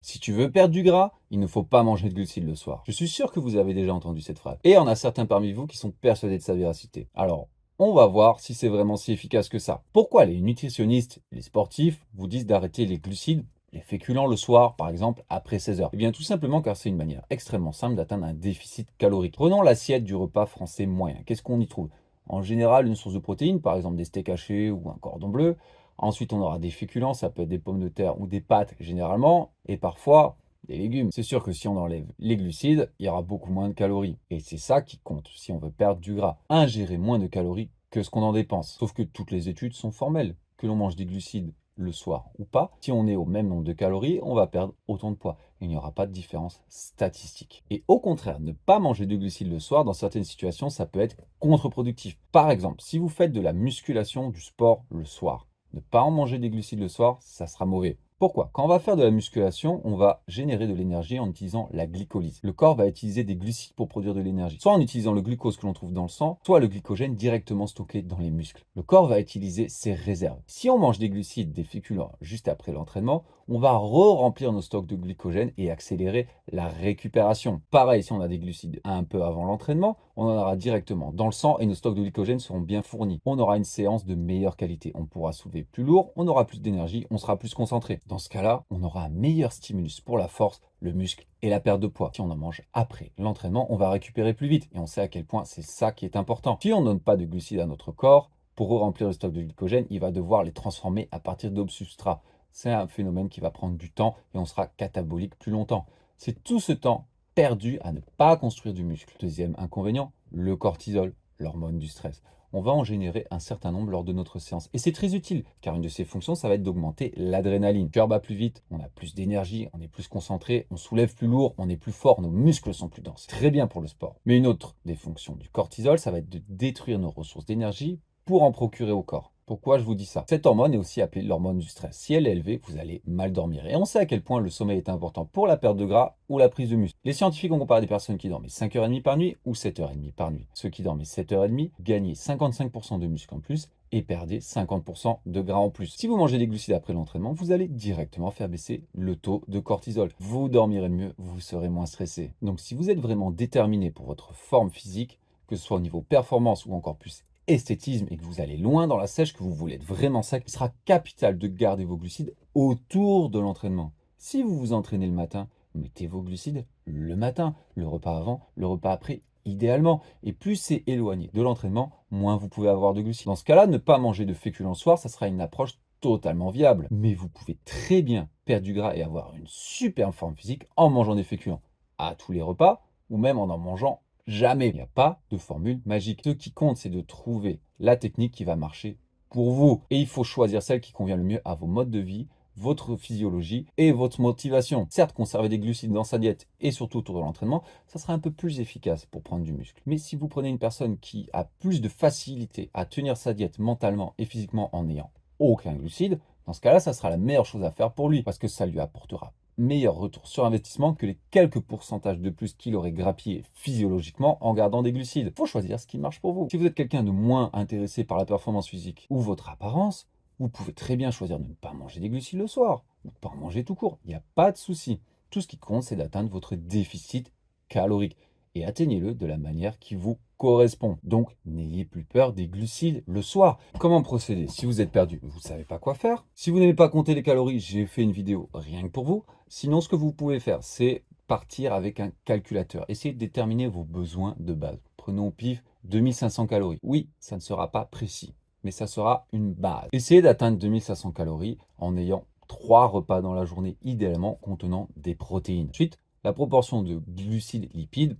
Si tu veux perdre du gras, il ne faut pas manger de glucides le soir. Je suis sûr que vous avez déjà entendu cette phrase. Et il y en a certains parmi vous qui sont persuadés de sa véracité. Alors, on va voir si c'est vraiment si efficace que ça. Pourquoi les nutritionnistes, les sportifs vous disent d'arrêter les glucides, les féculents le soir, par exemple, après 16 heures? Eh bien, tout simplement car c'est une manière extrêmement simple d'atteindre un déficit calorique. Prenons l'assiette du repas français moyen. Qu'est-ce qu'on y trouve? En général, une source de protéines, par exemple des steaks hachés ou un cordon bleu. Ensuite, on aura des féculents, ça peut être des pommes de terre ou des pâtes généralement, et parfois des légumes. C'est sûr que si on enlève les glucides, il y aura beaucoup moins de calories. Et c'est ça qui compte si on veut perdre du gras. Ingérer moins de calories que ce qu'on en dépense. Sauf que toutes les études sont formelles. Que l'on mange des glucides le soir ou pas, si on est au même nombre de calories, on va perdre autant de poids. Il n'y aura pas de différence statistique. Et au contraire, ne pas manger de glucides le soir, dans certaines situations, ça peut être contre-productif. Par exemple, si vous faites de la musculation, du sport le soir, ne pas en manger des glucides le soir, ça sera mauvais. Pourquoi? Quand on va faire de la musculation, on va générer de l'énergie en utilisant la glycolyse. Le corps va utiliser des glucides pour produire de l'énergie, soit en utilisant le glucose que l'on trouve dans le sang, soit le glycogène directement stocké dans les muscles. Le corps va utiliser ses réserves. Si on mange des glucides, des féculents juste après l'entraînement, on va re-remplir nos stocks de glycogène et accélérer la récupération. Pareil, si on a des glucides un peu avant l'entraînement, on en aura directement dans le sang et nos stocks de glycogène seront bien fournis. On aura une séance de meilleure qualité. On pourra soulever plus lourd, on aura plus d'énergie, on sera plus concentré. Dans ce cas-là, on aura un meilleur stimulus pour la force, le muscle et la perte de poids. Si on en mange après l'entraînement, on va récupérer plus vite et on sait à quel point c'est ça qui est important. Si on ne donne pas de glucides à notre corps, pour remplir le stock de glycogène, il va devoir les transformer à partir d'autres substrats. C'est un phénomène qui va prendre du temps et on sera catabolique plus longtemps. C'est tout ce temps perdu à ne pas construire du muscle. Deuxième inconvénient, le cortisol, l'hormone du stress. On va en générer un certain nombre lors de notre séance. Et c'est très utile, car une de ses fonctions, ça va être d'augmenter l'adrénaline. Le cœur bat plus vite, on a plus d'énergie, on est plus concentré, on soulève plus lourd, on est plus fort, nos muscles sont plus denses. Très bien pour le sport. Mais une autre des fonctions du cortisol, ça va être de détruire nos ressources d'énergie pour en procurer au corps. Pourquoi je vous dis ça? Cette hormone est aussi appelée l'hormone du stress. Si elle est élevée, vous allez mal dormir. Et on sait à quel point le sommeil est important pour la perte de gras ou la prise de muscle. Les scientifiques ont comparé des personnes qui dormaient 5h30 par nuit ou 7h30 par nuit. Ceux qui dormaient 7h30 gagnaient 55% de muscle en plus et perdaient 50% de gras en plus. Si vous mangez des glucides après l'entraînement, vous allez directement faire baisser le taux de cortisol. Vous dormirez mieux, vous serez moins stressé. Donc si vous êtes vraiment déterminé pour votre forme physique, que ce soit au niveau performance ou encore plus esthétisme et que vous allez loin dans la sèche, que vous voulez être vraiment sec, il sera capital de garder vos glucides autour de l'entraînement. Si vous vous entraînez le matin, mettez vos glucides le matin, le repas avant, le repas après, idéalement. Et plus c'est éloigné de l'entraînement, moins vous pouvez avoir de glucides. Dans ce cas-là, ne pas manger de féculents le soir, ça sera une approche totalement viable. Mais vous pouvez très bien perdre du gras et avoir une super forme physique en mangeant des féculents à tous les repas ou même en mangeant jamais. Il n'y a pas de formule magique. Ce qui compte, c'est de trouver la technique qui va marcher pour vous. Et il faut choisir celle qui convient le mieux à vos modes de vie, votre physiologie et votre motivation. Certes, conserver des glucides dans sa diète et surtout autour de l'entraînement, ça sera un peu plus efficace pour prendre du muscle. Mais si vous prenez une personne qui a plus de facilité à tenir sa diète mentalement et physiquement en n'ayant aucun glucide, dans ce cas-là, ça sera la meilleure chose à faire pour lui parce que ça lui apportera meilleur retour sur investissement que les quelques pourcentages de plus qu'il aurait grappillé physiologiquement en gardant des glucides. Il faut choisir ce qui marche pour vous. Si vous êtes quelqu'un de moins intéressé par la performance physique ou votre apparence, vous pouvez très bien choisir de ne pas manger des glucides le soir ou de ne pas en manger tout court. Il n'y a pas de souci. Tout ce qui compte, c'est d'atteindre votre déficit calorique et atteignez-le de la manière qui vous correspond. Donc, n'ayez plus peur des glucides le soir. Comment procéder? Si vous êtes perdu, vous ne savez pas quoi faire. Si vous n'aimez pas compter les calories, j'ai fait une vidéo rien que pour vous. Sinon, ce que vous pouvez faire, c'est partir avec un calculateur. Essayez de déterminer vos besoins de base. Prenons au pif 2500 calories. Oui, ça ne sera pas précis, mais ça sera une base. Essayez d'atteindre 2500 calories en ayant 3 repas dans la journée, idéalement contenant des protéines. Ensuite, la proportion de glucides lipides,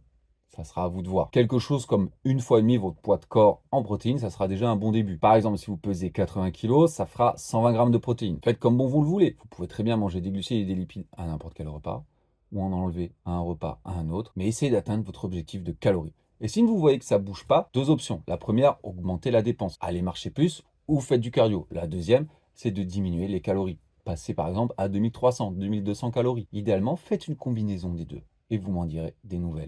ça sera à vous de voir. Quelque chose comme 1,5 fois votre poids de corps en protéines, ça sera déjà un bon début. Par exemple, si vous pesez 80 kg, ça fera 120 grammes de protéines. Faites comme bon vous le voulez. Vous pouvez très bien manger des glucides et des lipides à n'importe quel repas, ou en enlever à un repas à un autre, mais essayez d'atteindre votre objectif de calories. Et si vous voyez que ça ne bouge pas, deux options. La première, augmentez la dépense. Allez marcher plus ou faites du cardio. La deuxième, c'est de diminuer les calories. Passez par exemple à 2300, 2200 calories. Idéalement, faites une combinaison des deux et vous m'en direz des nouvelles.